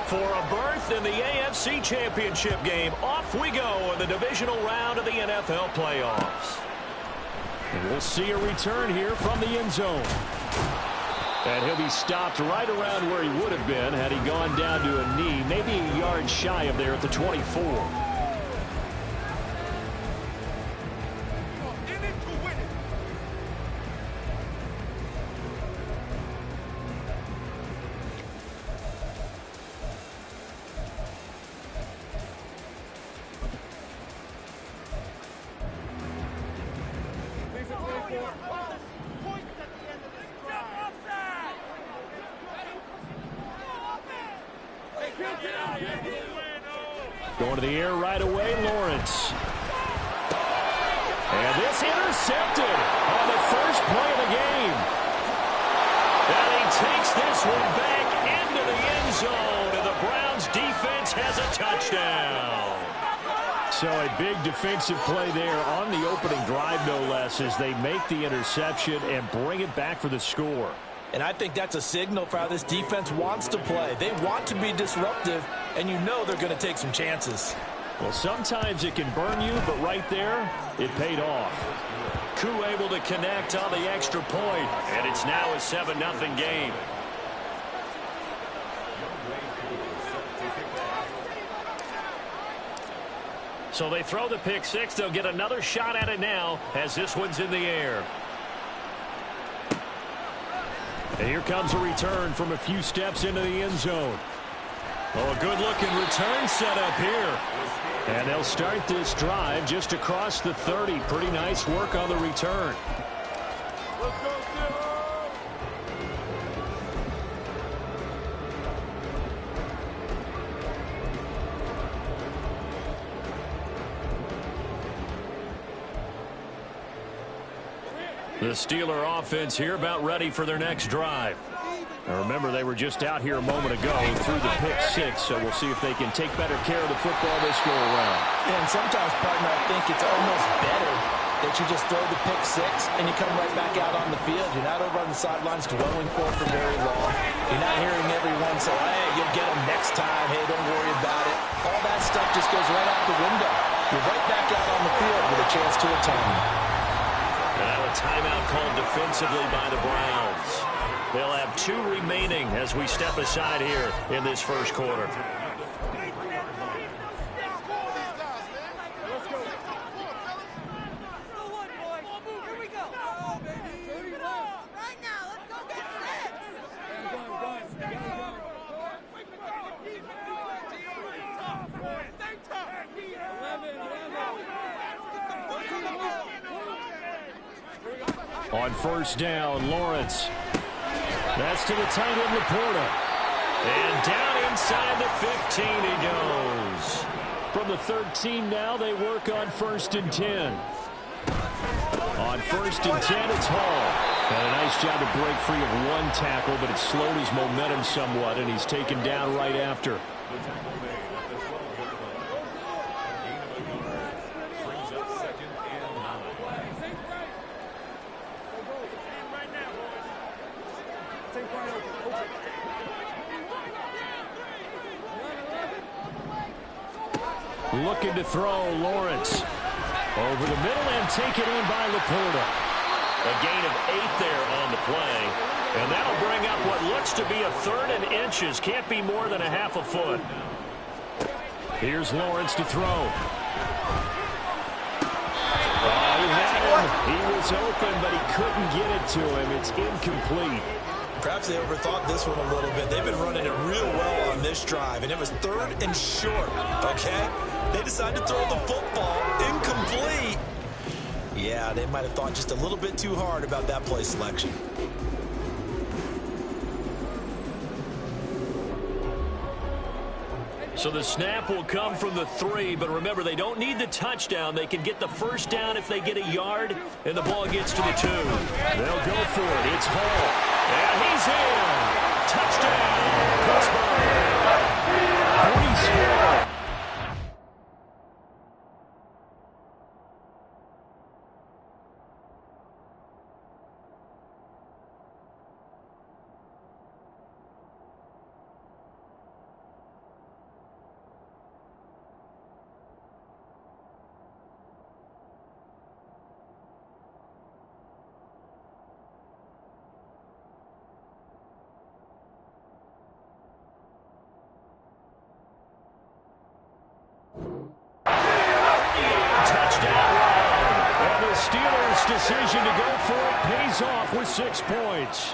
For a berth in the AFC Championship game, off we go in the divisional round of the NFL playoffs. And we'll see a return here from the end zone. And he'll be stopped right around where he would have been had he gone down to a knee, maybe a yard shy of there at the 24. Going to the air right away, Lawrence. And this intercepted on the first play of the game. And he takes this one back into the end zone, and the Browns defense has a touchdown. So a big defensive play there on the opening drive, no less, as they make the interception and bring it back for the score. And I think that's a signal for how this defense wants to play. They want to be disruptive, and you know they're going to take some chances. Well, sometimes it can burn you, but right there, it paid off. Koo able to connect on the extra point, and it's now a 7-0 game. So they throw the pick six. They'll get another shot at it now as this one's in the air. And here comes a return from a few steps into the end zone. Oh, a good-looking return set up here. And they'll start this drive just across the 30. Pretty nice work on the return. The Steeler offense here about ready for their next drive. Now remember, they were just out here a moment ago through the pick six, so we'll see if they can take better care of the football this go around. And sometimes, partner, I think it's almost better that you just throw the pick six and you come right back out on the field. You're not over on the sidelines dwelling for very long. You're not hearing everyone say, hey, you'll get them next time. Hey, don't worry about it. All that stuff just goes right out the window. You're right back out on the field with a chance to atone. Now a timeout called defensively by the Browns. They'll have 2 remaining as we step aside here in this first quarter. On first down, Lawrence. That's to the tight end, Laporta. And down inside the 15 he goes. From the 13 now, they work on 1st and 10. On 1st and 10, it's Hall. And a nice job to break free of one tackle, but it slowed his momentum somewhat, and he's taken down right after. Looking to throw, Lawrence. Over the middle and taken in by Laporta. A gain of 8 there on the play. And that'll bring up what looks to be a 3rd and inches. Can't be more than a half a foot. Here's Lawrence to throw. Oh, he had him. He was open, but he couldn't get it to him. It's incomplete. Perhaps they overthought this one a little bit. They've been running it real well on this drive, and it was 3rd and short, okay? They decided to throw the football incomplete. Yeah, they might have thought just a little bit too hard about that play selection. So the snap will come from the 3, but remember, they don't need the touchdown. They can get the first down if they get a yard, and the ball gets to the 2. They'll go for it. It's Hall. And he's in. Touchdown, Pittsburgh. Breece Hall. decision to go for it pays off with 6 points.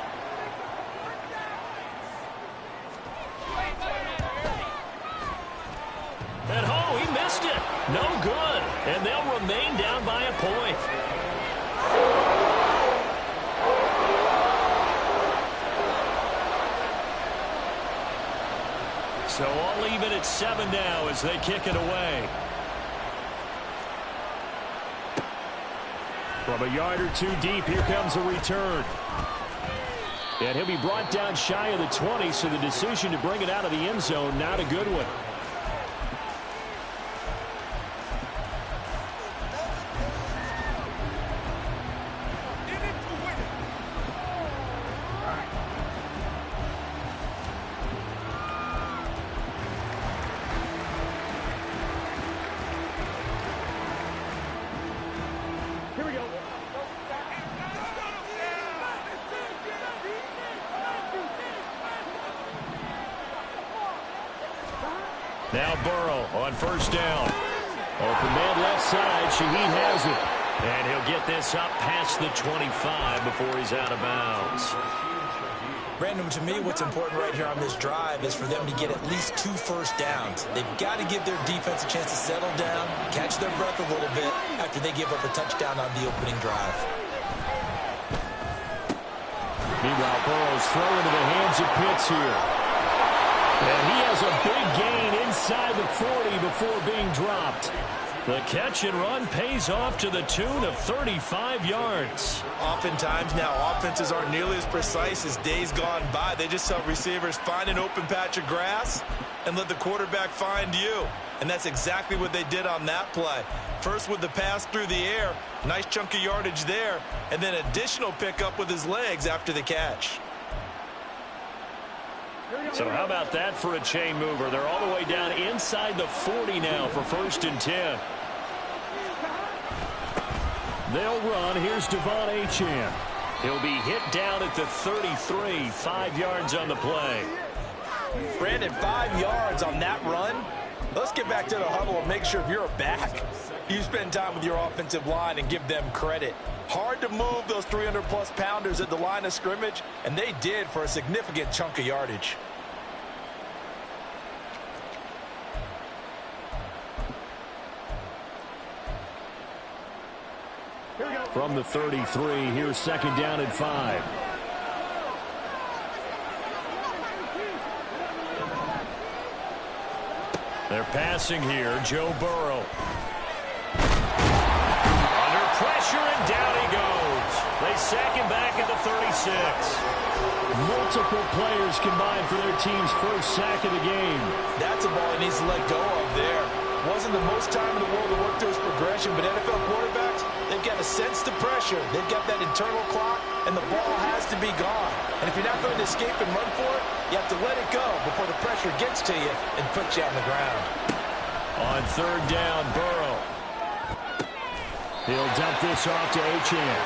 And oh, he missed it. No good. And they'll remain down by a point. So all even at 7 now as they kick it away. From a yard or two deep, here comes a return. And he'll be brought down shy of the 20, so the decision to bring it out of the end zone, not a good one. Now Burrow on first down. Open man left side. Shaheed has it. And he'll get this up past the 25 before he's out of bounds. Brandon, to me, what's important right here on this drive is for them to get at least 2 first downs. They've got to give their defense a chance to settle down, catch their breath a little bit after they give up a touchdown on the opening drive. Meanwhile, Burrow's throw into the hands of Pitts here. And he has a big gain inside the 40 before being dropped. The catch and run pays off to the tune of 35 yards. Oftentimes now, offenses aren't nearly as precise as days gone by. They just help receivers find an open patch of grass and let the quarterback find you. And that's exactly what they did on that play. First with the pass through the air, nice chunk of yardage there, and then additional pickup with his legs after the catch. So how about that for a chain mover? They're all the way down inside the 40 now for 1st and 10. They'll run. Here's Devon Achane. He'll be hit down at the 33, 5 yards on the play. Brandon, 5 yards on that run. Let's get back to the huddle and make sure if you're a back, you spend time with your offensive line and give them credit. Hard to move those 300-plus pounders at the line of scrimmage, and they did for a significant chunk of yardage. From the 33, here's 2nd down and 5. They're passing here. Joe Burrow. Under pressure, and down he goes. They sack him back at the 36. Multiple players combined for their team's first sack of the game. That's a ball he needs to let go of there. Wasn't the most time in the world to work through his progression, but NFL quarterbacks, they've got to sense the pressure. They've got that internal clock, and the ball has to be gone. And if you're not going to escape and run for it, you have to let it go before the pressure gets to you and puts you on the ground. On 3rd down, Burrow. He'll dump this off to Achane.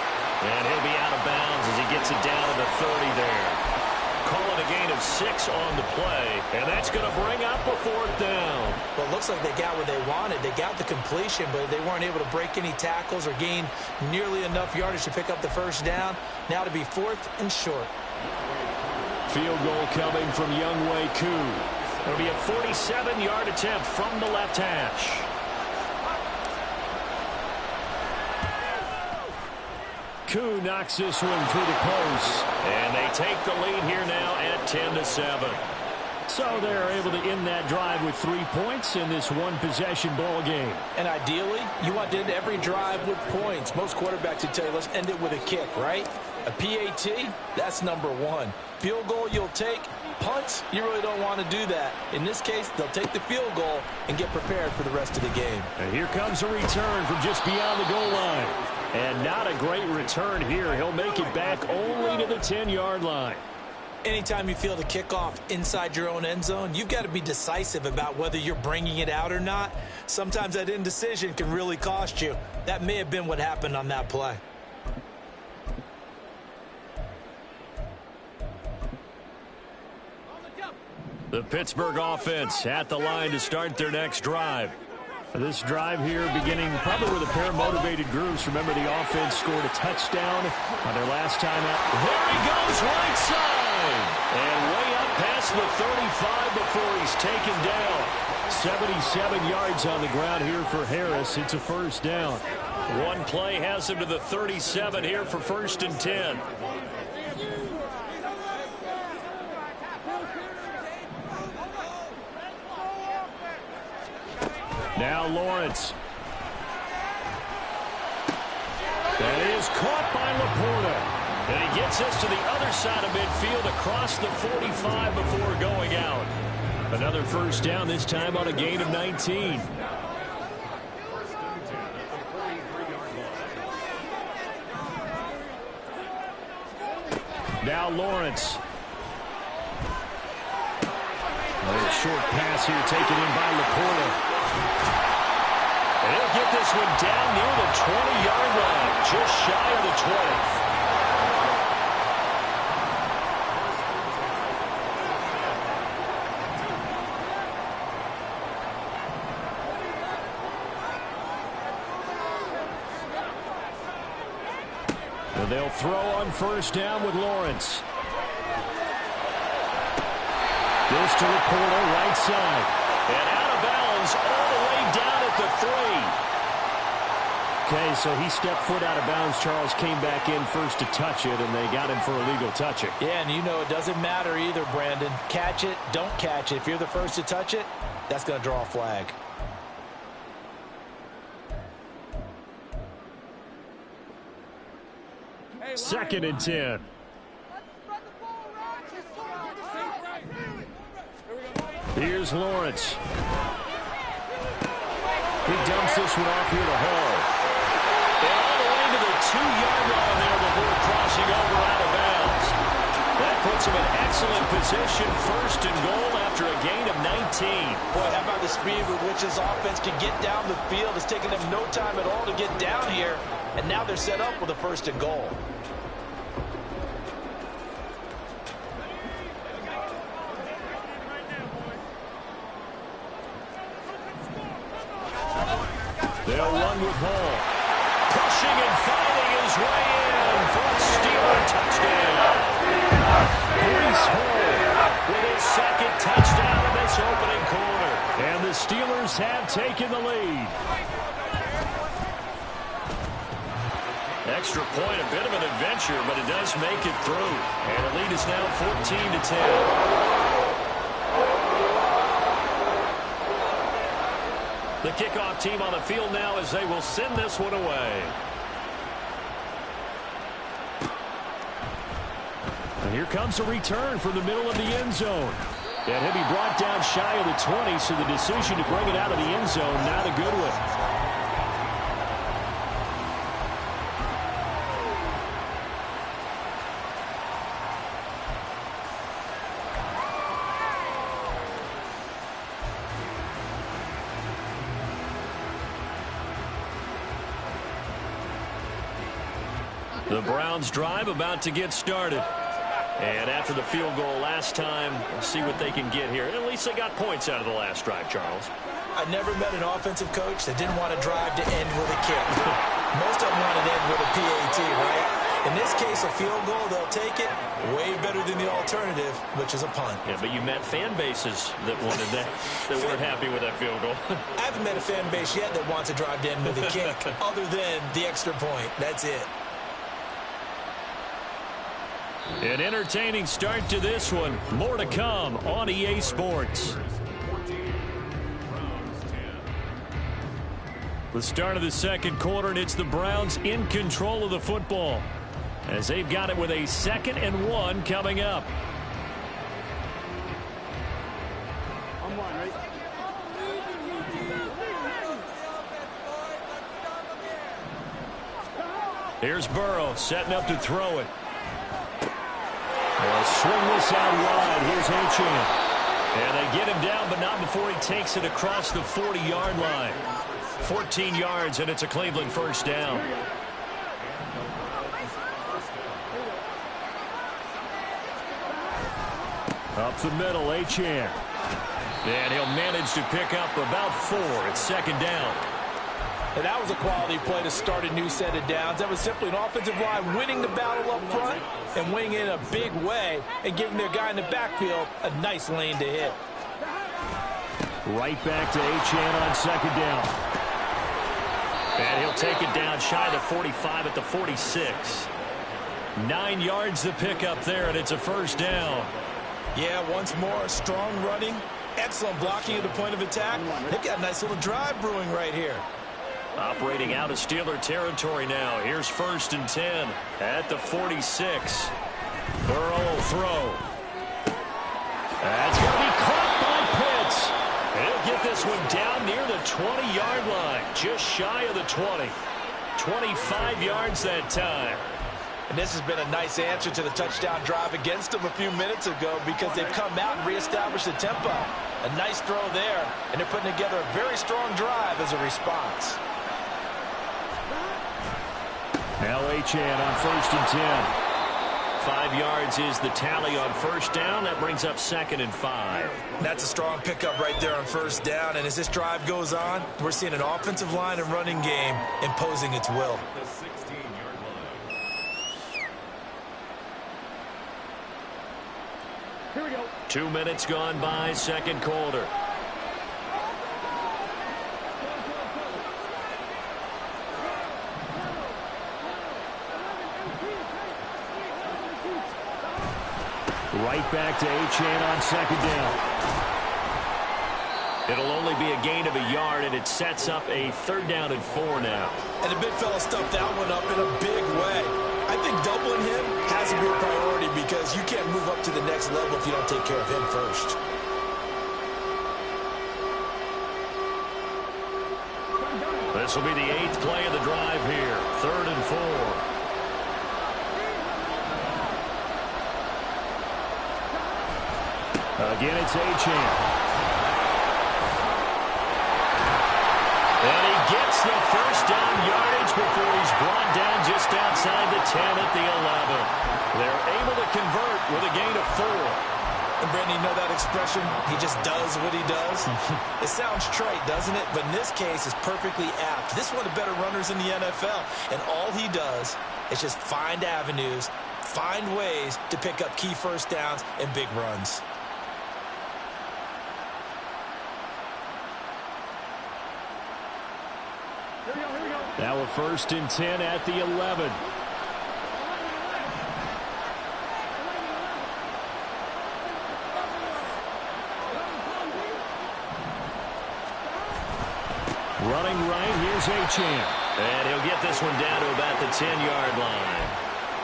And he'll be out of bounds as he gets it down to the 30 there. Call it a gain of 6 on the play, and that's going to bring up a 4th down. Well, it looks like they got what they wanted. They got the completion, but they weren't able to break any tackles or gain nearly enough yardage to pick up the 1st down. Now to be 4th and short. Field goal coming from Younghoe Koo. It'll be a 47-yard attempt from the left hash. Koo knocks this one through the post. And they take the lead here now at 10-7. So they're able to end that drive with 3 points in this one-possession ball game. And ideally, you want to end every drive with points. Most quarterbacks would tell you, let's end it with a kick, right? A PAT, that's number 1. Field goal you'll take. Punts, you really don't want to do that. In this case, they'll take the field goal and get prepared for the rest of the game. And here comes a return from just beyond the goal line. And not a great return here. He'll make it back only to the 10-yard line. Anytime you feel the kickoff inside your own end zone, you've got to be decisive about whether you're bringing it out or not. Sometimes that indecision can really cost you. That may have been what happened on that play. The Pittsburgh offense at the line to start their next drive. This drive here beginning probably with a pair of motivated groups. Remember, the offense scored a touchdown on their last time out. There he goes, right side. And way up past the 35 before he's taken down. 77 yards on the ground here for Harris. It's a first down. One play has him to the 37 here for 1st and 10. Now Lawrence. That is caught by Laporta. And he gets us to the other side of midfield across the 45 before going out. Another first down, this time on a gain of 19. Now Lawrence. Another short pass here taken in by Laporta. And he'll get this one down near the 20-yard line, just shy of the 20. And they'll throw on first down with Lawrence. This to Laporta, right side. And out of bounds all the way down at the 3. Okay, so he stepped foot out of bounds. Charles came back in first to touch it, and they got him for a legal touching. Yeah, and you know it doesn't matter either, Brandon. Catch it, don't catch it. If you're the first to touch it, that's going to draw a flag. Second and 10. Here's Lawrence. He dumps this one off here to Hall. And all the way to the 2-yard line there before crossing over out of bounds. That puts him in excellent position, 1st and goal after a gain of 19. Boy, how about the speed with which this offense can get down the field? It's taken them no time at all to get down here. And now they're set up with a 1st and goal. They'll run with Hall. Pushing and fighting his way in for a Steeler touchdown. Breece Hall with his 2nd touchdown in this opening quarter. And the Steelers have taken the lead. Extra point, a bit of an adventure, but it does make it through. And the lead is now 14-10. The kickoff team on the field now as they will send this one away. And here comes a return from the middle of the end zone. And he'll be brought down shy of the 20, so the decision to bring it out of the end zone, not a good one. The Browns drive about to get started. And after the field goal last time, we'll see what they can get here. At least they got points out of the last drive, Charles. I never met an offensive coach that didn't want to drive to end with a kick. Most of them want to end with a PAT, right? In this case, a field goal, they'll take it. Way better than the alternative, which is a punt. Yeah, but you met fan bases that wanted that, that weren't happy with that field goal. I haven't met a fan base yet that wants to drive to end with a kick, other than the extra point. That's it. An entertaining start to this one. More to come on EA Sports. The start of the second quarter, and it's the Browns in control of the football as they've got it with a 2nd and 1 coming up. Here's Burrow setting up to throw it. They'll swing this out wide. Here's Achane. And they get him down, but not before he takes it across the 40-yard line. 14 yards, and it's a Cleveland first down. Up the middle, Achane. And he'll manage to pick up about 4 at second down. And that was a quality play to start a new set of downs. That was simply an offensive line winning the battle up front and winning it in a big way and giving their guy in the backfield a nice lane to hit. Right back to Achane on second down. And he'll take it down shy of the 45 at the 46. 9 yards to pick up there, and it's a first down. Yeah, once more, strong running, excellent blocking at the point of attack. They've got a nice little drive brewing right here. Operating out of Steeler territory now. Here's 1st and 10 at the 46. Burrow will throw. That's going to be caught by Pitts. He'll get this one down near the 20-yard line, just shy of the 20. 25 yards that time. And this has been a nice answer to the touchdown drive against them a few minutes ago because they've come out and reestablished the tempo. A nice throw there, and they're putting together a very strong drive as a response. Now Achane on 1st and 10. 5 yards is the tally on first down. That brings up 2nd and 5. That's a strong pickup right there on first down. And as this drive goes on, we're seeing an offensive line and running game imposing its will. 2 minutes gone by, second quarter. Right back to Achane on second down. It'll only be a gain of a yard, and it sets up a 3rd down and 4 now. And the big fella stuffed that one up in a big way. I think doubling him has to be a priority because you can't move up to the next level if you don't take care of him first. This will be the 8th play of the drive here. 3rd and 4. Again, it's Achane. And he gets the first down yardage before he's brought down just outside the 10 at the 11. They're able to convert with a gain of 4. And Brandon, you know that expression? He just does what he does. It sounds trite, doesn't it? But in this case, it's perfectly apt. This is one of the better runners in the NFL. And all he does is just find avenues, find ways to pick up key first downs and big runs. Now a 1st and 10 at the 11. Running right, here's Achane. And he'll get this one down to about the 10-yard line.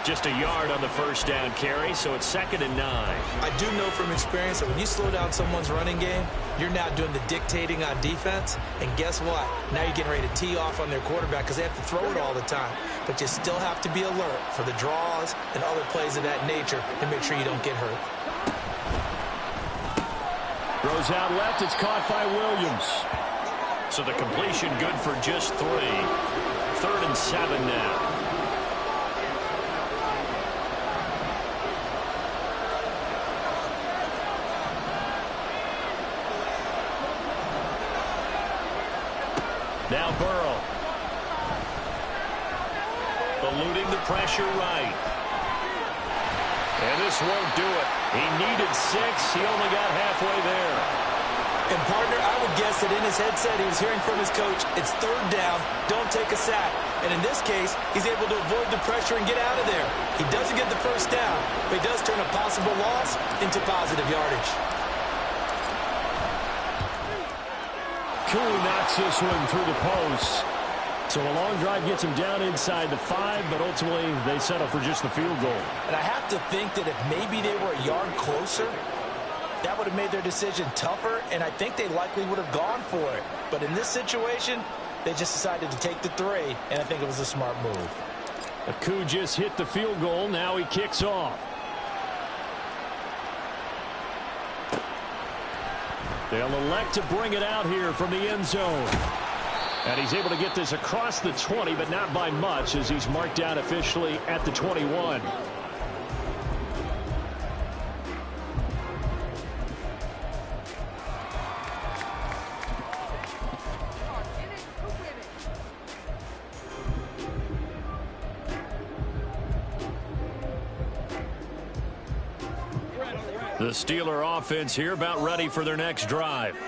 Just a yard on the first down carry, so it's 2nd and 9. I do know from experience that when you slow down someone's running game, you're now doing the dictating on defense. And guess what? Now you're getting ready to tee off on their quarterback because they have to throw it all the time. But you still have to be alert for the draws and other plays of that nature and make sure you don't get hurt. Throws out left. It's caught by Williams. So the completion good for just 3. 3rd and 7 now. Now Burrow. Eluding the pressure right. And this won't do it. He needed 6. He only got halfway there. And, partner, I would guess that in his headset he was hearing from his coach, it's 3rd down, don't take a sack. And in this case, he's able to avoid the pressure and get out of there. He doesn't get the first down, but he does turn a possible loss into positive yardage. Koo knocks this one through the post. So a long drive gets him down inside the 5, but ultimately they settle for just the field goal. And I have to think that if maybe they were a yard closer, that would have made their decision tougher, and I think they likely would have gone for it. But in this situation, they just decided to take the 3, and I think it was a smart move. Koo just hit the field goal. Now he kicks off. They'll elect to bring it out here from the end zone. And he's able to get this across the 20, but not by much as he's marked out officially at the 21. The Steeler offense here about ready for their next drive.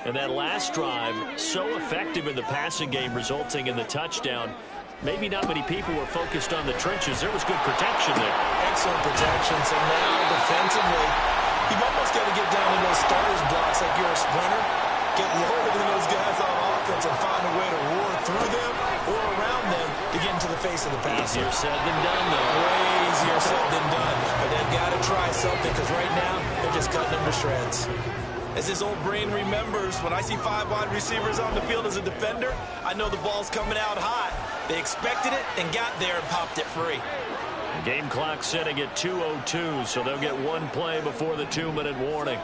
And that last drive, so effective in the passing game, resulting in the touchdown. Maybe not many people were focused on the trenches. There was good protection there. Excellent protection. So now defensively, you've almost got to get down to those starters blocks like you're a sprinter. Get lower than those guys on offense and find a way to roar through them or around them to get into the face of the passer. Easier said than done, though. Way easier said than done. But they've got to try something because right now they're just cutting them to shreds. As his old brain remembers, when I see 5 wide receivers on the field as a defender, I know the ball's coming out hot. They expected it and got there and popped it free. Game clock setting at 2:02, so they'll get one play before the 2-minute warning.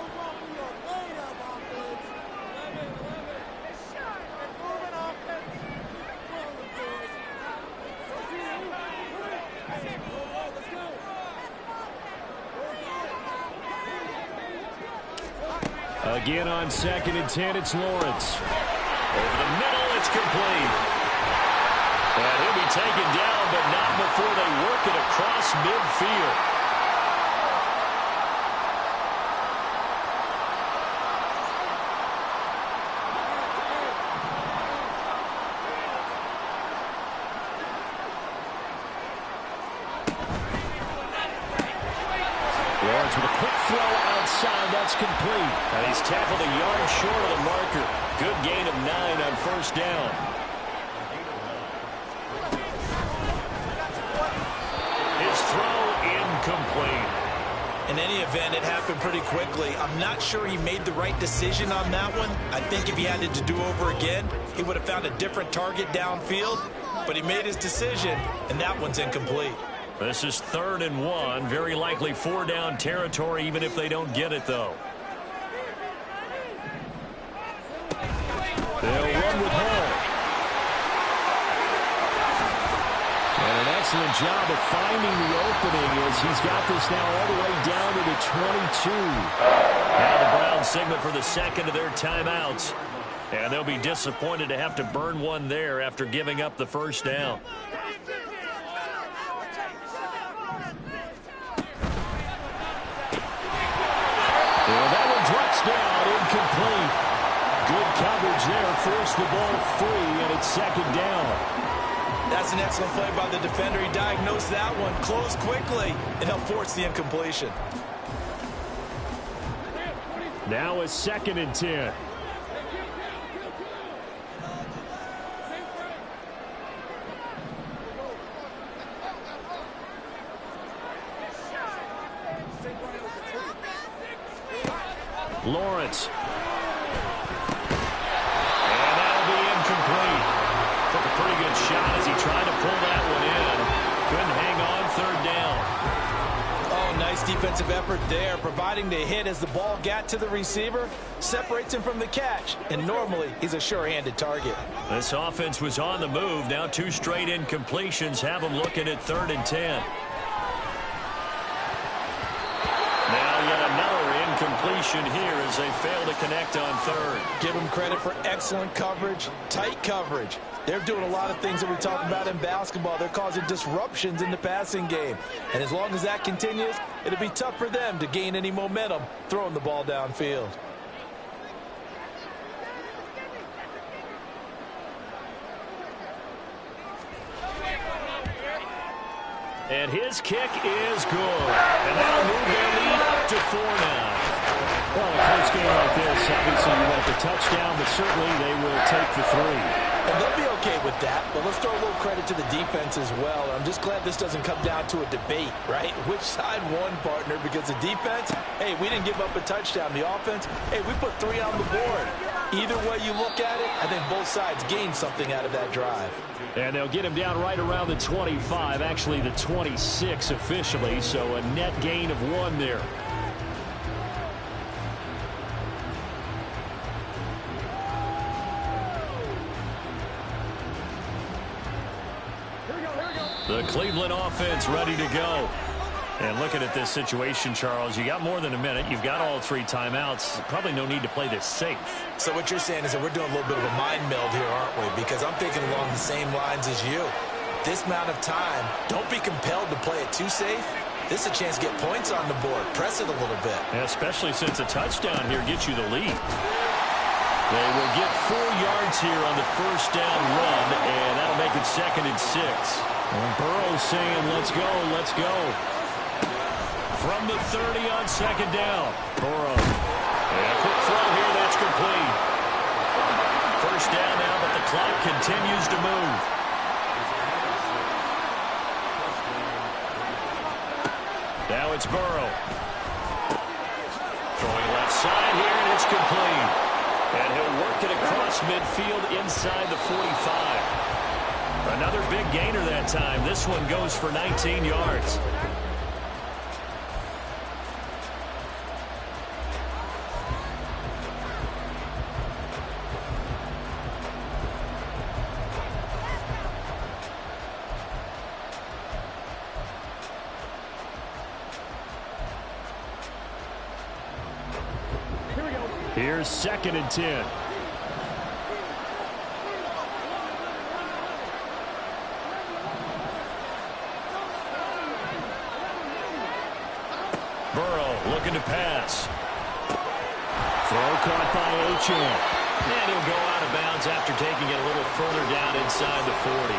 Again on 2nd and 10, it's Lawrence. Over the middle, it's complete. And he'll be taken down, but not before they work it across midfield. Lawrence with a quick throw outside. That's complete. And he's tackled a yard short of the marker. Good gain of 9 on 1st down. His throw incomplete. In any event, it happened pretty quickly. I'm not sure he made the right decision on that one. I think if he had it to do over again, he would have found a different target downfield. But he made his decision, and that one's incomplete. This is 3rd and 1. Very likely 4-down territory, even if they don't get it, though. They'll run with Hall. And an excellent job of finding the opening as he's got this now all the way down to the 22. Now the Browns signal for the second of their timeouts. And they'll be disappointed to have to burn one there after giving up the 1st down. That one drops down, incomplete. Good coverage there, forced the ball free, and it's 2nd down. That's an excellent play by the defender. He diagnosed that one, closed quickly, and helped force the incompletion. Now it's 2nd and 10. Lawrence. And that'll be incomplete. Took a pretty good shot as he tried to pull that one in. Couldn't hang on 3rd down. Oh, nice defensive effort there, providing the hit as the ball got to the receiver, separates him from the catch, and normally he's a sure-handed target. This offense was on the move. Now 2 straight incompletions have them looking at 3rd and 10. Now yet another incompletion here as they fail to connect on 3rd. Give them credit for excellent coverage, tight coverage. They're doing a lot of things that we talk about in basketball. They're causing disruptions in the passing game. And as long as that continues, it'll be tough for them to gain any momentum throwing the ball downfield. And his kick is good. And that'll move their lead up to 4 now. Well, a close game like this, obviously you want the touchdown, but certainly they will take the 3. And they'll be okay with that, but let's throw a little credit to the defense as well. I'm just glad this doesn't come down to a debate, right? Which side won, partner? Because the defense, hey, we didn't give up a touchdown. The offense, hey, we put 3 on the board. Either way you look at it, I think both sides gained something out of that drive. And they'll get him down right around the 25, actually the 26 officially, so a net gain of 1 there. The Cleveland offense ready to go. And looking at this situation, Charles, you got more than a minute. You've got all 3 timeouts. Probably no need to play this safe. So what you're saying is that we're doing a little bit of a mind meld here, aren't we? Because I'm thinking along the same lines as you. This amount of time, don't be compelled to play it too safe. This is a chance to get points on the board. Press it a little bit. Yeah, especially since a touchdown here gets you the lead. They will get 4 yards here on the first down run, and that'll make it 2nd and 6. And Burrow's saying, let's go, let's go. From the 30 on 2nd down. Burrow. And a quick throw here, that's complete. First down now, but the clock continues to move. Now it's Burrow. Throwing left side here, and it's complete. And he'll work it across midfield inside the 45. Another big gainer that time. This one goes for 19 yards. Here's 2nd and 10. Burrow looking to pass. Throw caught by Achane. And he'll go out of bounds after taking it a little further down inside the 40.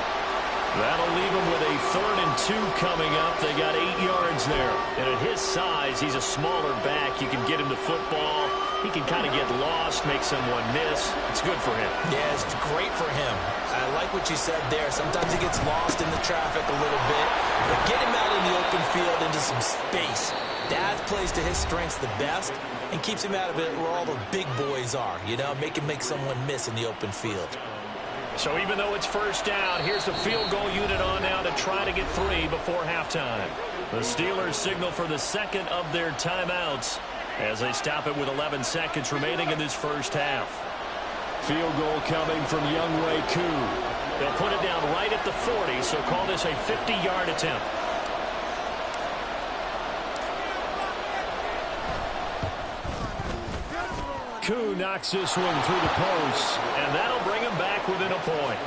That'll leave him with a 3rd and 2 coming up. They got 8 yards there. And at his size, he's a smaller back. You can get him the football. He can kind of get lost, make someone miss. It's good for him. Yeah, it's great for him. I like what you said there. Sometimes he gets lost in the traffic a little bit. But get him out in the open field into some space. That plays to his strengths the best and keeps him out of it where all the big boys are. You know, make him make someone miss in the open field. So even though it's first down, here's the field goal unit on now to try to get 3 before halftime. The Steelers signal for the 2nd of their timeouts as they stop it with 11 seconds remaining in this first half. Field goal coming from Younghoe Koo. They'll put it down right at the 40, so call this a 50-yard attempt. Koo knocks this one through the post, and that'll bring him back within a point.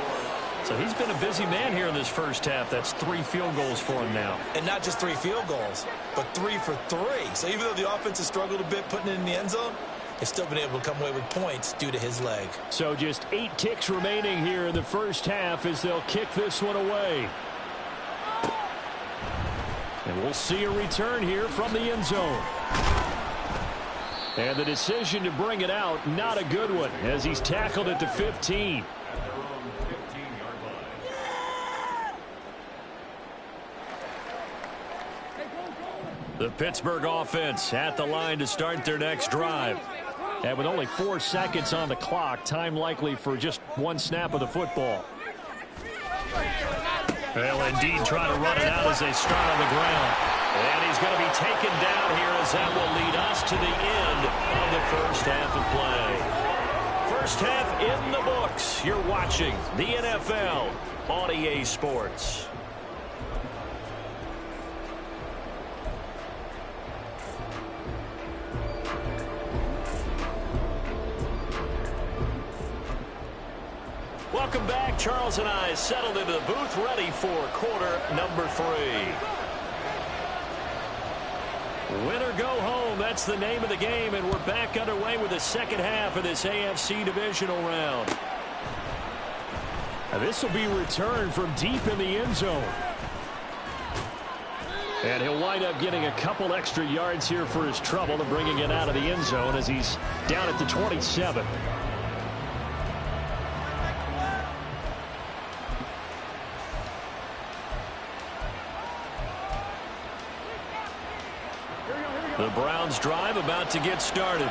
So he's been a busy man here in this first half. That's 3 field goals for him now. And not just 3 field goals, but 3 for 3. So even though the offense has struggled a bit putting it in the end zone, they've still been able to come away with points due to his leg. So just 8 kicks remaining here in the first half as they'll kick this one away. And we'll see a return here from the end zone. And the decision to bring it out, not a good one, as he's tackled at the 15. The Pittsburgh offense at the line to start their next drive. And with only 4 seconds on the clock, time likely for just 1 snap of the football. They'll indeed try to run it out as they start on the ground. And he's going to be taken down here as that will lead us to the end of the first half of play. First half in the books. You're watching the NFL on EA Sports. Welcome back. Charles and I settled into the booth, ready for quarter number 3. Win or go home, that's the name of the game, and we're back underway with the second half of this AFC divisional round. Now this will be returned from deep in the end zone. And he'll wind up getting a couple extra yards here for his trouble and bringing it out of the end zone as he's down at the 27. The Browns drive about to get started.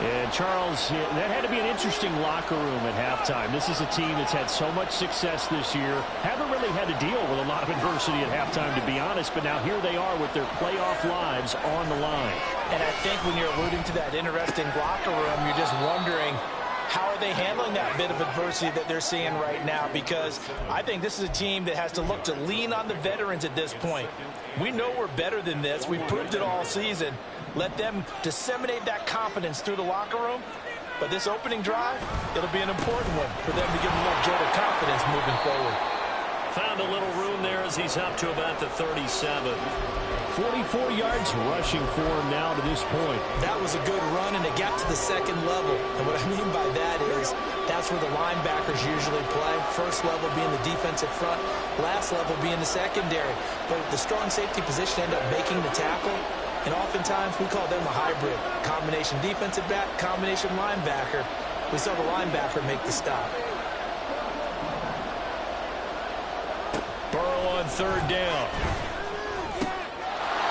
And Charles, that had to be an interesting locker room at halftime. This is a team that's had so much success this year. Haven't really had to deal with a lot of adversity at halftime, to be honest. But now here they are with their playoff lives on the line. And I think when you're alluding to that interesting locker room, you're just wondering, how are they handling that bit of adversity that they're seeing right now? Because I think this is a team that has to look to lean on the veterans at this point. We know we're better than this. We've proved it all season. Let them disseminate that confidence through the locker room. But this opening drive, it'll be an important one for them to give them a little jolt of confidence moving forward. found a little room there as he's up to about the 37. 44 yards rushing for him now to this point. That was a good run, and it got to the second level. And what I mean by that is that's where the linebackers usually play. First level being the defensive front, last level being the secondary. But the strong safety position ended up making the tackle, and oftentimes we call them a hybrid. Combination defensive back, combination linebacker. We saw the linebacker make the stop. Burrow on third down.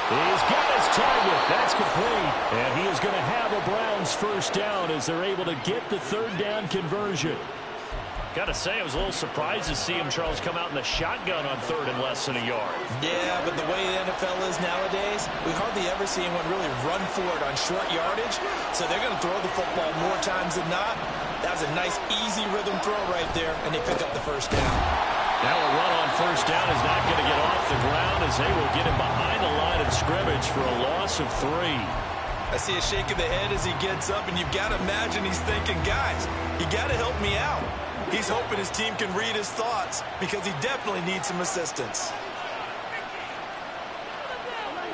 He's got his target. That's complete. And he is going to have a Browns first down as they're able to get the third down conversion. Got to say, I was a little surprised to see him, Charles, come out in the shotgun on third and less than a yard. Yeah, but the way the NFL is nowadays, we hardly ever see anyone really run for it on short yardage. So they're going to throw the football more times than not. That was a nice, easy rhythm throw right there, and they pick up the first down. Now a run on first down is not going to get off the ground as they will get him behind the line of scrimmage for a loss of 3. I see a shake of the head as he gets up, and you've got to imagine he's thinking, guys, you got to help me out. He's hoping his team can read his thoughts because he definitely needs some assistance.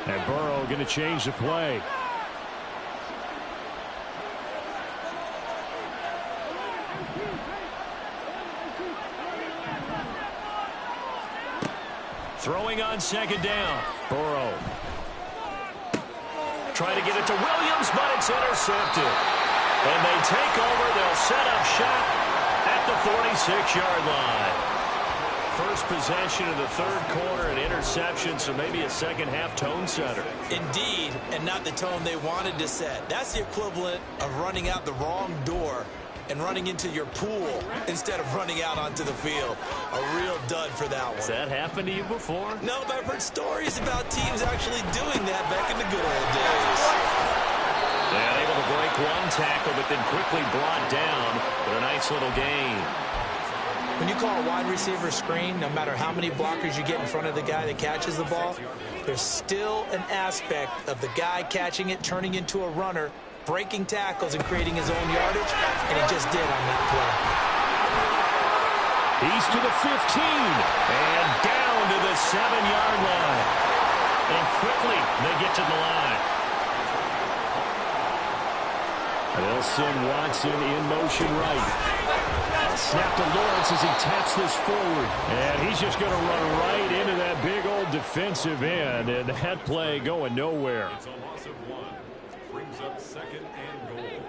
And Burrow going to change the play. Throwing on second down. Burrow. Try to get it to Williams, but it's intercepted. And they take over. They'll set up shop at the 46-yard line. First possession of the third quarter, an interception, so maybe a second-half tone setter. Indeed, and not the tone they wanted to set. That's the equivalent of running out the wrong door and running into your pool instead of running out onto the field. A real dud for that one. Has that happened to you before? No, but I've heard stories about teams actually doing that back in the good old days. Yeah, able to break one tackle, but then quickly brought down with a nice little gain. When you call a wide receiver screen, no matter how many blockers you get in front of the guy that catches the ball, there's still an aspect of the guy catching it, turning into a runner, breaking tackles and creating his own yardage, and he just did on that play. He's to the 15, and down to the 7-yard line. And quickly, they get to the line. They'll send Watson in motion right. Snap to Lawrence as he taps this forward. And he's just going to run right into that big old defensive end, and that play going nowhere. Brings up second and goal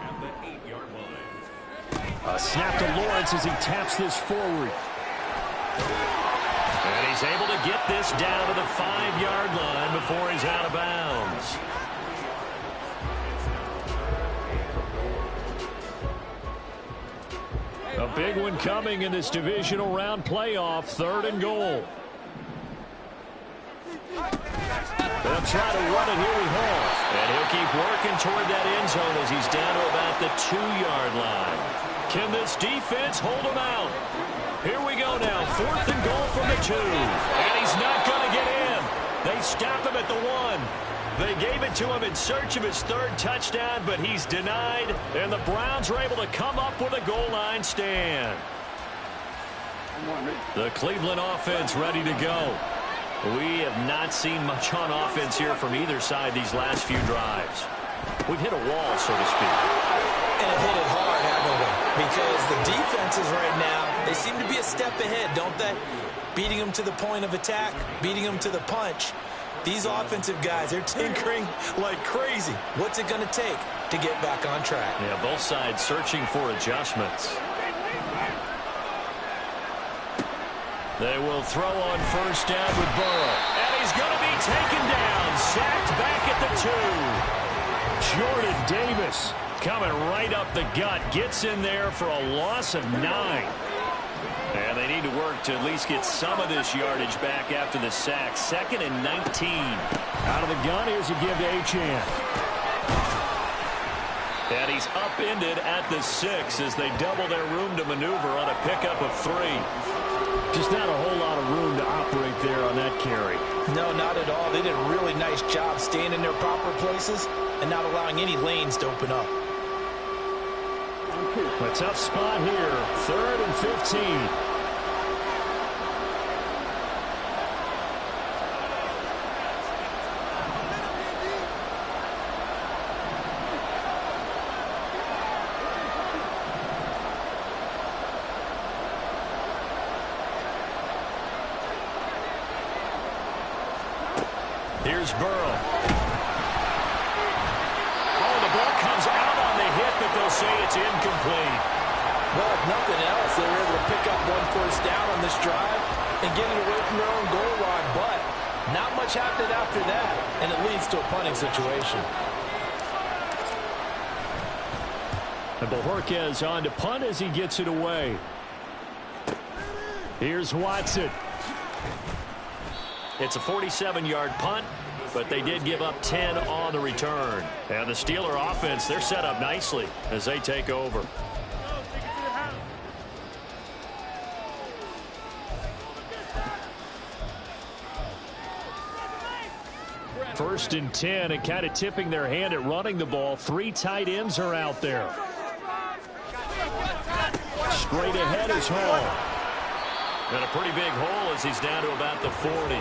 at the 8-yard line. A snap to Lawrence as he taps this forward. And he's able to get this down to the 5-yard line before he's out of bounds. A big one coming in this divisional round playoff, 3rd and goal. They'll try to run it here with Hall. And he'll keep working toward that end zone as he's down to about the 2-yard line. Can this defense hold him out? Here we go now. 4th and goal from the 2. And he's not going to get in. They stop him at the 1. They gave it to him in search of his 3rd touchdown, but he's denied. And the Browns are able to come up with a goal line stand. The Cleveland offense ready to go. We have not seen much on offense here from either side these last few drives. We've hit a wall, so to speak. And hit it hard, haven't we? Because the defenses right now, they seem to be a step ahead, don't they? Beating them to the point of attack, beating them to the punch. These offensive guys, they're tinkering like crazy. What's it going to take to get back on track? Yeah, both sides searching for adjustments. They will throw on first down with Burrow. And he's going to be taken down. Sacked back at the 2. Jordan Davis coming right up the gut. Gets in there for a loss of 9. And they need to work to at least get some of this yardage back after the sack. 2nd and 19. Out of the gun, here's a give to Achane. And he's upended at the 6 as they double their room to maneuver on a pickup of 3. Just not a whole lot of room to operate there on that carry. No, not at all. They did a really nice job staying in their proper places and not allowing any lanes to open up. A tough spot here. 3rd and 15. Here's Burrow. Oh, the ball comes out on the hit, but they'll say it's incomplete. Well, if nothing else, they were able to pick up one first down on this drive and get it away from their own goal line, but not much happened after that, and it leads to a punting situation. And Bojorquez on to punt as he gets it away. Here's Watson. It's a 47-yard punt, but they did give up 10 on the return. And the Steeler offense, they're set up nicely as they take over. First and 10, and kind of tipping their hand at running the ball. 3 tight ends are out there. Straight ahead is Hall. And a pretty big hole as he's down to about the 40.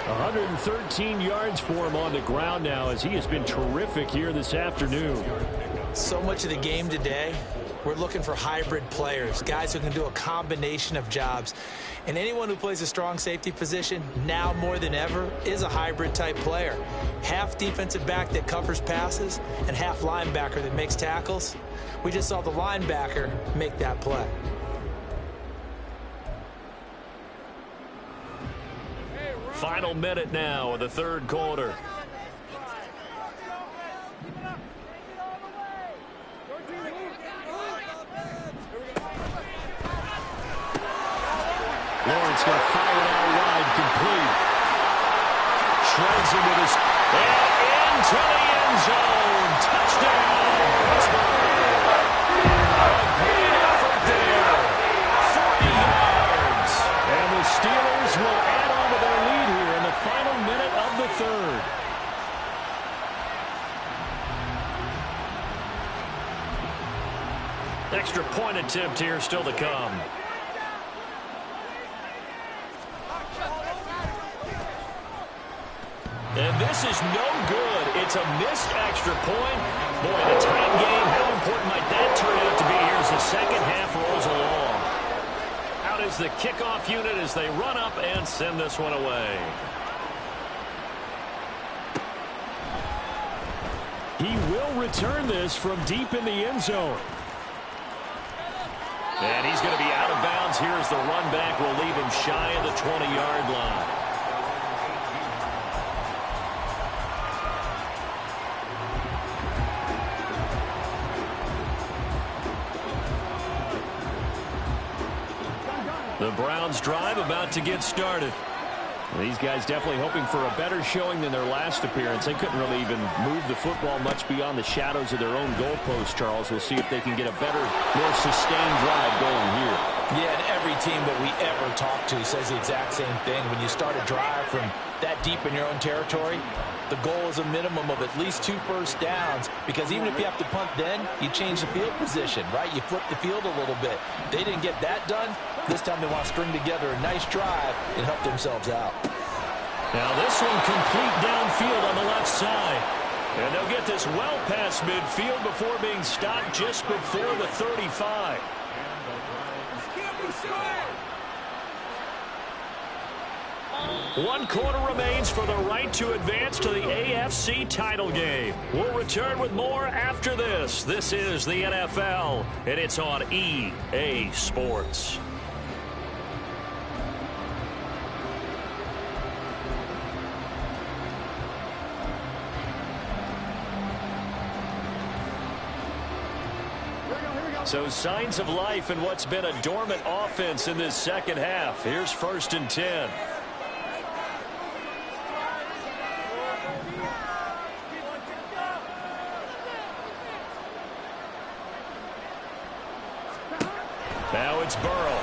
113 yards for him on the ground now as he has been terrific here this afternoon. So much of the game today, we're looking for hybrid players, guys who can do a combination of jobs. And anyone who plays a strong safety position, now more than ever, is a hybrid type player. Half defensive back that covers passes and half linebacker that makes tackles. We just saw the linebacker make that play. Final minute now of the third quarter. Lawrence going to fire it out wide, complete. Shreds him with his... And into the end zone. Touchdown, Pittsburgh. A great effort there. 40 yards. And the Steelers will add on to their lead here in the final minute of the third. Extra point attempt here still to come. And this is no good. It's a missed extra point. Boy, in a tight game, how important might that turn out to be here as the second half rolls along. Out is the kickoff unit as they run up and send this one away. He will return this from deep in the end zone. And he's going to be out of bounds here as the run back will leave him shy of the 20-yard line. The Browns drive about to get started. These guys definitely hoping for a better showing than their last appearance. They couldn't really even move the football much beyond the shadows of their own goalpost, Charles. We'll see if they can get a better, more sustained drive going here. Yeah, and every team that we ever talk to says the exact same thing. When you start a drive from that deep in your own territory, the goal is a minimum of at least 2 first downs, because even if you have to punt then, you change the field position, right? You flip the field a little bit. They didn't get that done. This time they want to string together a nice drive and help themselves out. Now this one complete downfield on the left side. And they'll get this well past midfield before being stopped just before the 35. One quarter remains for the right to advance to the AFC title game. We'll return with more after this. This is the NFL, and it's on EA Sports. So signs of life in what's been a dormant offense in this second half. Here's 1st and 10. Now it's Burrow.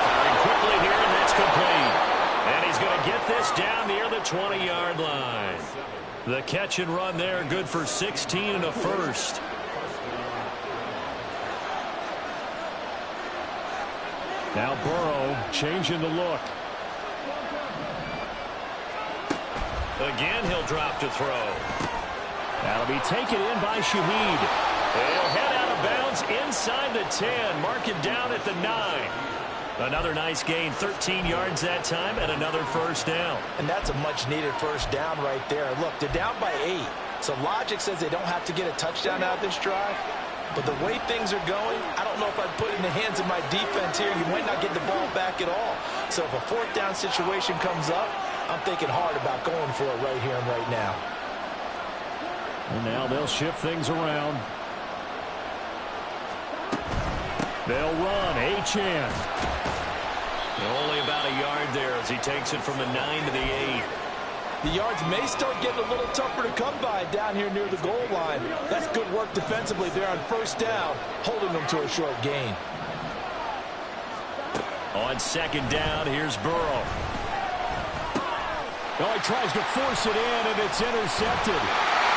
Firing quickly here, and that's complete. And he's going to get this down near the 20-yard line. The catch and run there, good for 16 and a first. Now Burrow changing the look. Again, he'll drop to throw. That'll be taken in by Shaheed. He'll head out of bounds inside the 10. Mark it down at the 9. Another nice gain, 13 yards that time, and another first down. And that's a much-needed first down right there. Look, they're down by 8, so logic says they don't have to get a touchdown out of this drive. But the way things are going, I don't know if I'd put it in the hands of my defense here. You might not get the ball back at all. So if a fourth down situation comes up, I'm thinking hard about going for it right here and right now. And now they'll shift things around. They'll run. Achane. Only about a yard there as he takes it from the 9 to the 8. The yards may start getting a little tougher to come by down here near the goal line. That's good work defensively there on first down, holding them to a short gain. On second down, here's Burrow. Oh, he tries to force it in, and it's intercepted.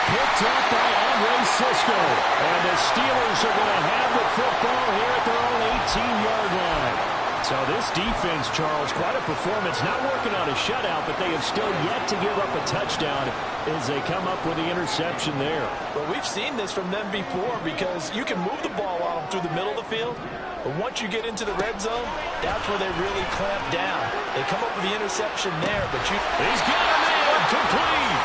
Picked up by Andre Cisco. And the Steelers are going to have the football here at their own 18-yard line. So this defense, Charles, quite a performance. Not working on a shutout, but they have still yet to give up a touchdown as they come up with the interception there. Well, we've seen this from them before because you can move the ball on through the middle of the field, but once you get into the red zone, that's where they really clamp down. They come up with the interception there, but He's got him in, complete.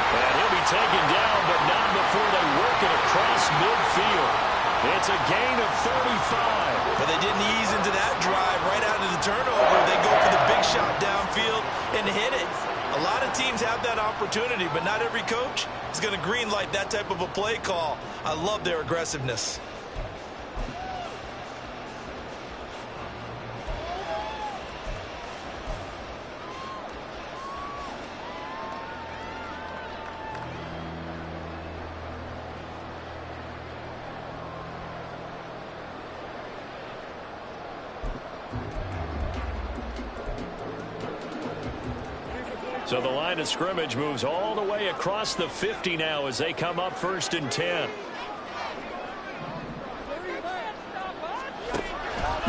And he'll be taken down, but not before they work it across midfield. It's a gain of 35. But they didn't ease into that drive right out of the turnover. They go for the big shot downfield and hit it. A lot of teams have that opportunity, but not every coach is going to green light that type of a play call. I love their aggressiveness. So the line of scrimmage moves all the way across the 50 now as they come up 1st and 10.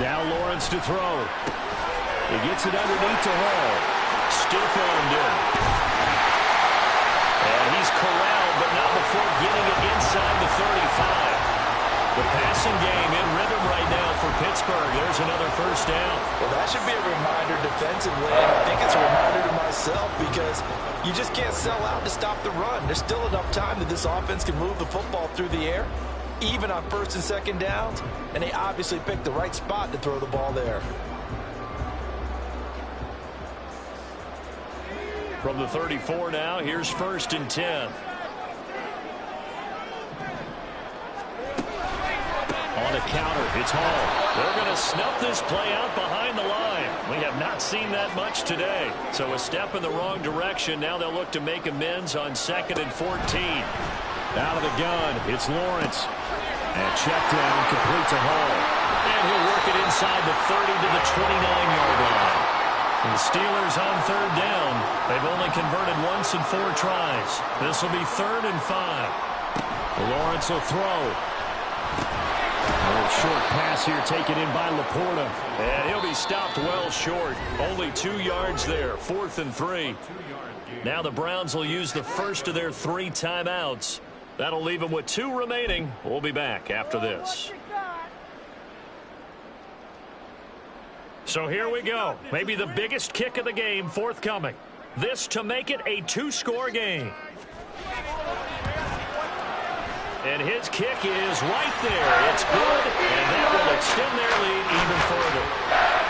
Now Lawrence to throw. He gets it underneath to Hall. Stiff-armed in. And he's corralled, but not before getting it inside the 35. The passing game in rhythm right now for Pittsburgh. There's another first down. Well, that should be a reminder defensively, and I think it's a reminder to myself because you just can't sell out to stop the run. There's still enough time that this offense can move the football through the air, even on 1st and 2nd downs, and they obviously picked the right spot to throw the ball there. From the 34 now, here's 1st and 10. On a counter, it's Hall. They're going to snuff this play out behind the line. We have not seen that much today. So a step in the wrong direction. Now they'll look to make amends on 2nd and 14. Out of the gun, it's Lawrence. And check down, complete to Hall. And he'll work it inside the 30 to the 29-yard line. And the Steelers on 3rd down. They've only converted once in 4 tries. This will be 3rd and 5. Lawrence will throw. A little short pass here taken in by Laporta. And he'll be stopped well short. Only 2 yards there. 4th and 3. Now the Browns will use the first of their 3 timeouts. That'll leave them with 2 remaining. We'll be back after this. So here we go. Maybe the biggest kick of the game forthcoming. This to make it a 2-score game. And his kick is right there. It's good, and that will extend their lead even further.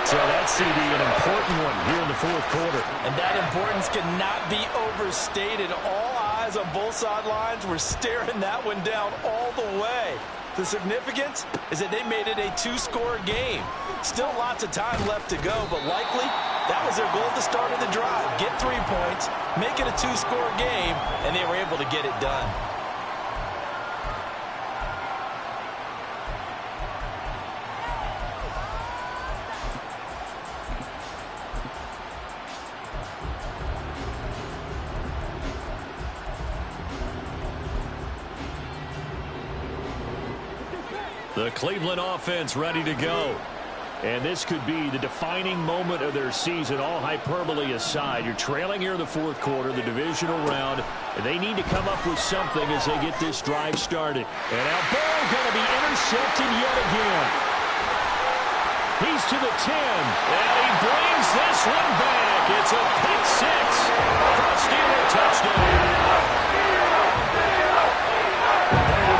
So that's, CD, an important one here in the 4th quarter. And that importance cannot be overstated. All eyes on both sidelines were staring that one down all the way. The significance is that they made it a 2-score game. Still lots of time left to go, but likely that was their goal at the start of the drive. Get 3 points, make it a 2-score game, and they were able to get it done. The Cleveland offense ready to go. And this could be the defining moment of their season, all hyperbole aside. You're trailing here in the 4th quarter, the divisional round, and they need to come up with something as they get this drive started. And now Burrow going to be intercepted yet again. He's to the 10, and he brings this one back. It's a pick six for a Steeler touchdown.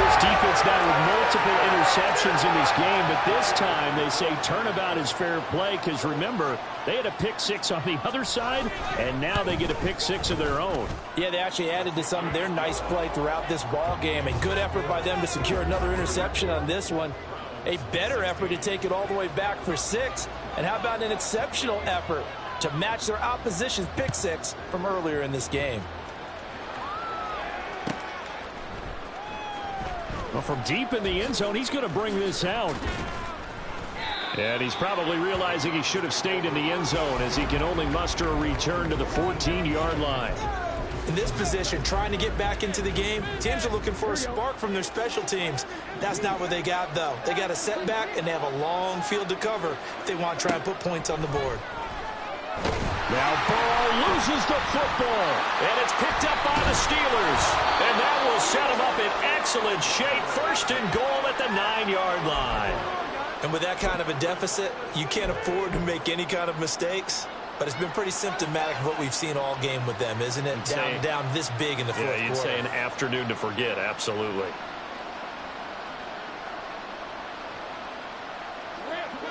This defense now with multiple interceptions in this game, but this time they say turnabout is fair play because, remember, they had a pick six on the other side, and now they get a pick six of their own. Yeah, they actually added to some of their nice play throughout this ball game. A good effort by them to secure another interception on this one. A better effort to take it all the way back for 6. And how about an exceptional effort to match their opposition's pick six from earlier in this game? Well, from deep in the end zone, he's going to bring this out. And he's probably realizing he should have stayed in the end zone as he can only muster a return to the 14-yard line. In this position, trying to get back into the game, teams are looking for a spark from their special teams. That's not what they got, though. They got a setback, and they have a long field to cover if they want to try and put points on the board. Now Burrow loses the football, and it's picked up by the Steelers. And that will set them up in excellent shape. First and goal at the 9-yard line. And with that kind of a deficit, you can't afford to make any kind of mistakes. But it's been pretty symptomatic of what we've seen all game with them, isn't it? Down this big in the fourth quarter. Yeah, you'd say an afternoon to forget, absolutely.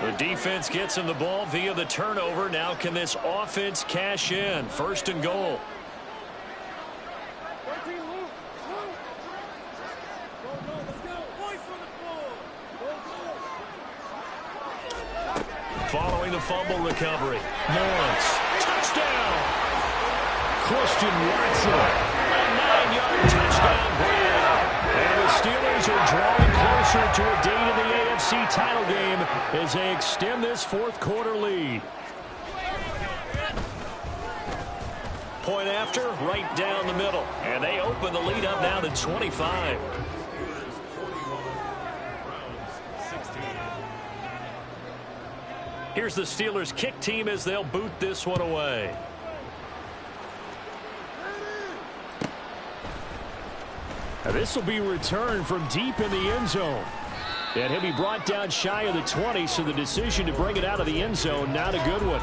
The defense gets him the ball via the turnover. Now can this offense cash in? First and goal. Following the fumble recovery. Lawrence. Touchdown. Christian Watson. A 9-yard touchdown grab. And the Steelers are drawing closer to a date in the AFC title game as they extend this fourth quarter lead. Point after, right down the middle. And they open the lead up now to 25. Here's the Steelers kick team as they'll boot this one away. Now this will be returned from deep in the end zone. And he'll be brought down shy of the 20, so the decision to bring it out of the end zone, not a good one.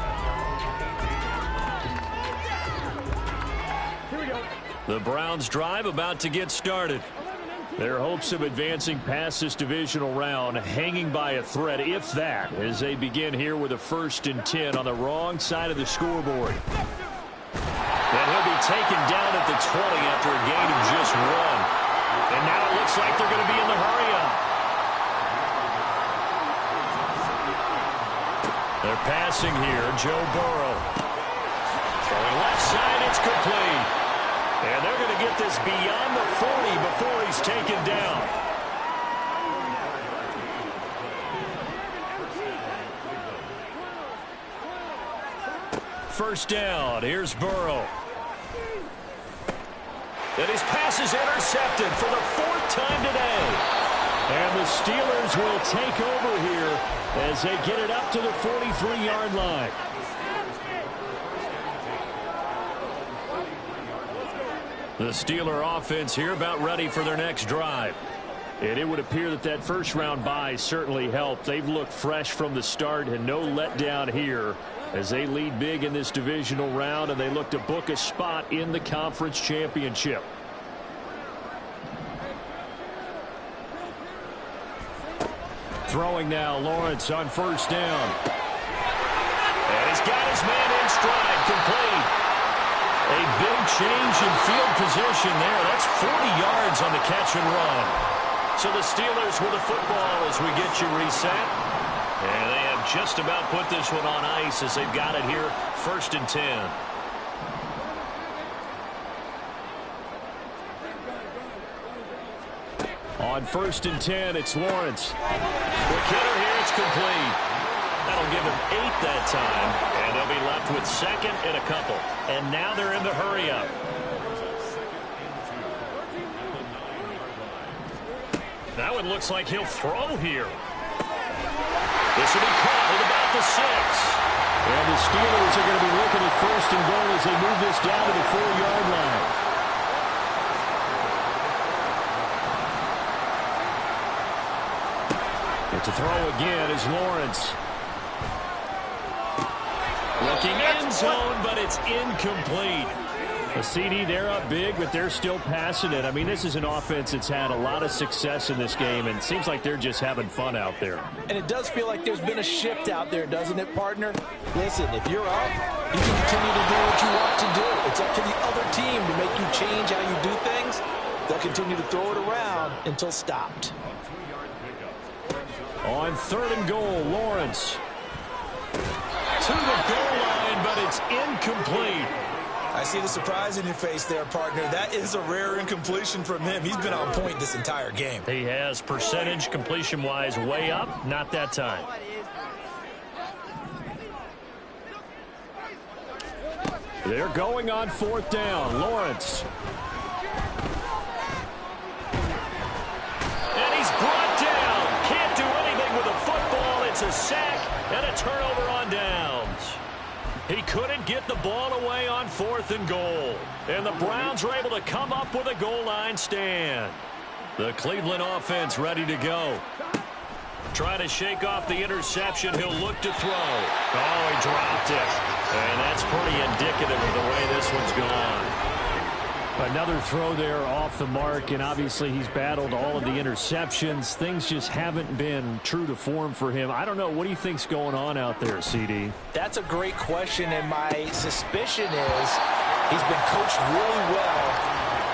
Here we go. The Browns drive about to get started. Their hopes of advancing past this divisional round hanging by a thread, if that, as they begin here with a 1st and 10 on the wrong side of the scoreboard. And he'll be taken down at the 20 after a gain of just 1. And now it looks like they're going to be in the hurry-up. They're passing here, Joe Burrow. Throwing left side, it's complete. And they're going to get this beyond the 40 before he's taken down. First down, here's Burrow. And his pass is intercepted for the 4th time today. And the Steelers will take over here as they get it up to the 43-yard line. The Steeler offense here about ready for their next drive. And it would appear that that first-round bye certainly helped. They've looked fresh from the start and no letdown here as they lead big in this divisional round, and they look to book a spot in the conference championship. Throwing now, Lawrence on first down. And he's got his man in stride, complete. A big change in field position there. That's 40 yards on the catch and run. So the Steelers with the football as we get you reset. And they have just about put this one on ice as they've got it here, 1st and 10. On 1st and 10, it's Lawrence. The killer here, it's complete. That'll give him 8 that time, and they'll be left with 2nd and a couple. And now they're in the hurry-up. That one looks like he'll throw here. This will be caught at about the 6. And the Steelers are going to be looking at 1st and goal as they move this down to the 4-yard line. To throw again is Lawrence. Looking end zone, but it's incomplete. A CD, they're up big, but they're still passing it. I mean, this is an offense that's had a lot of success in this game, and it seems like they're just having fun out there. And it does feel like there's been a shift out there, doesn't it, partner? Listen, if you're up, you can continue to do what you want to do. It's up to the other team to make you change how you do things. They'll continue to throw it around until stopped. On 3rd and goal, Lawrence. To the goal line, but it's incomplete. I see the surprise in your face there, partner. That is a rare incompletion from him. He's been on point this entire game. He has percentage completion-wise way up. Not that time. They're going on 4th down. Lawrence. And he's brought down. Can't do anything with a football. It's a sack and a turnover on downs. He couldn't get the ball away on 4th and goal. And the Browns are able to come up with a goal line stand. The Cleveland offense ready to go. Trying to shake off the interception. He'll look to throw. Oh, he dropped it. And that's pretty indicative of the way this one's gone. Another throw there off the mark, and obviously he's battled all of the interceptions. Things just haven't been true to form for him. I don't know. What do you think's going on out there, CD? That's a great question, and my suspicion is he's been coached really well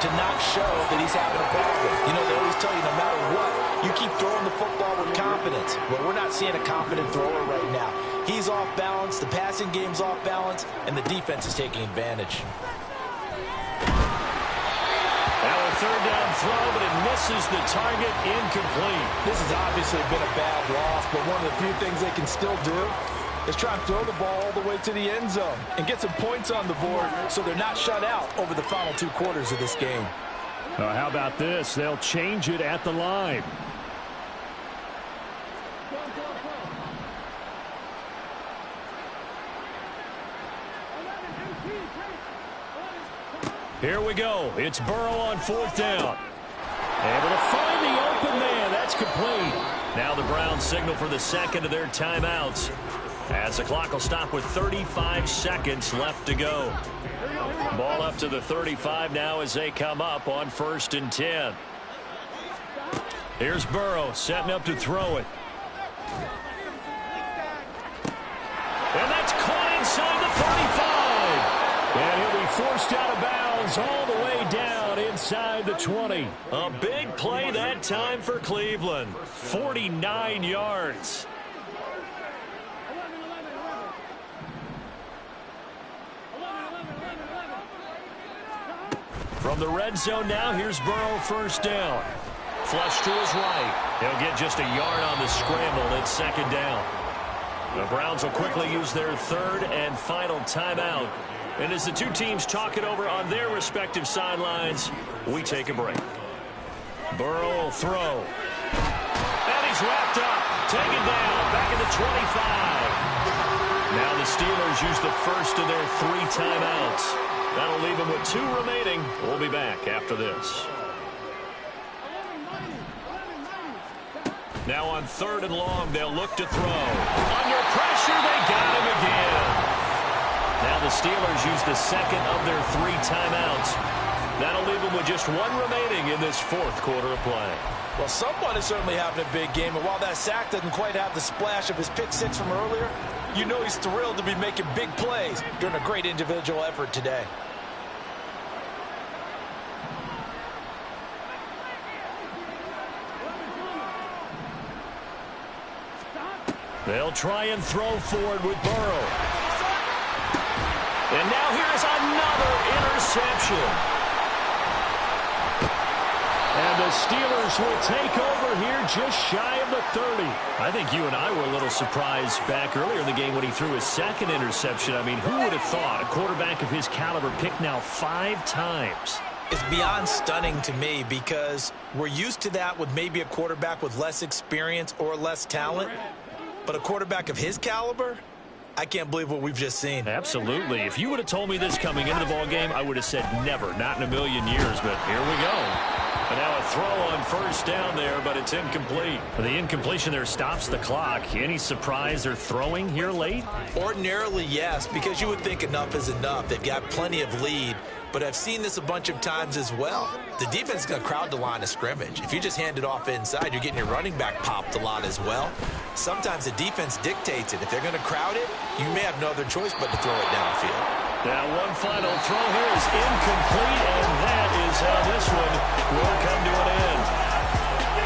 to not show that he's having a problem. You know, they always tell you no matter what, you keep throwing the football with confidence. Well, we're not seeing a confident thrower right now. He's off balance, the passing game's off balance, and the defense is taking advantage. Now a 3rd down throw, but it misses the target, incomplete. This has obviously been a bad loss, but one of the few things they can still do is try and throw the ball all the way to the end zone and get some points on the board so they're not shut out over the final 2 quarters of this game. How about this? They'll change it at the line. Here we go. It's Burrow on 4th down. Able to find the open man. That's complete. Now the Browns signal for the second of their timeouts, as the clock will stop with 35 seconds left to go. Ball up to the 35 now as they come up on 1st and 10. Here's Burrow setting up to throw it. And that's caught inside the 35. And he'll be forced out of bounds all the way down inside the 20. A big play that time for Cleveland. 49 yards. From the red zone now, here's Burrow 1st down. Flush to his right. He'll get just a yard on the scramble. It's 2nd down. The Browns will quickly use their 3rd and final timeout. And as the two teams talk it over on their respective sidelines, we take a break. Burrow will throw. And he's wrapped up. Taken down. Back at the 25. Now the Steelers use the first of their 3 timeouts. That'll leave them with 2 remaining. We'll be back after this. Now on 3rd and long, they'll look to throw. Under pressure, they got him again. Now the Steelers use the second of their 3 timeouts. That'll leave them with just 1 remaining in this 4th quarter of play. Well, someone is certainly having a big game, and while that sack doesn't quite have the splash of his pick 6 from earlier, you know he's thrilled to be making big plays during a great individual effort today. They'll try and throw forward with Burrow. And now here's another interception. And the Steelers will take over here just shy of the 30. I think you and I were a little surprised back earlier in the game when he threw his 2nd interception. I mean, who would have thought a quarterback of his caliber picked now 5 times? It's beyond stunning to me because we're used to that with maybe a quarterback with less experience or less talent. But a quarterback of his caliber, I can't believe what we've just seen. Absolutely. If you would have told me this coming into the ballgame, I would have said never, not in a million years. But here we go. And now a throw on first down there, but it's incomplete. The incompletion there stops the clock. Any surprise they're throwing here late? Ordinarily, yes, because you would think enough is enough. They've got plenty of lead, but I've seen this a bunch of times as well. The defense is going to crowd the line of scrimmage. If you just hand it off inside, you're getting your running back popped a lot as well. Sometimes the defense dictates it. If they're going to crowd it, you may have no other choice but to throw it downfield. Now one final throw here is incomplete, and that is how this one will come to an end.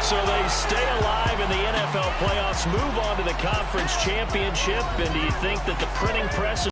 So they stay alive in the NFL playoffs, move on to the conference championship, and do you think that the printing press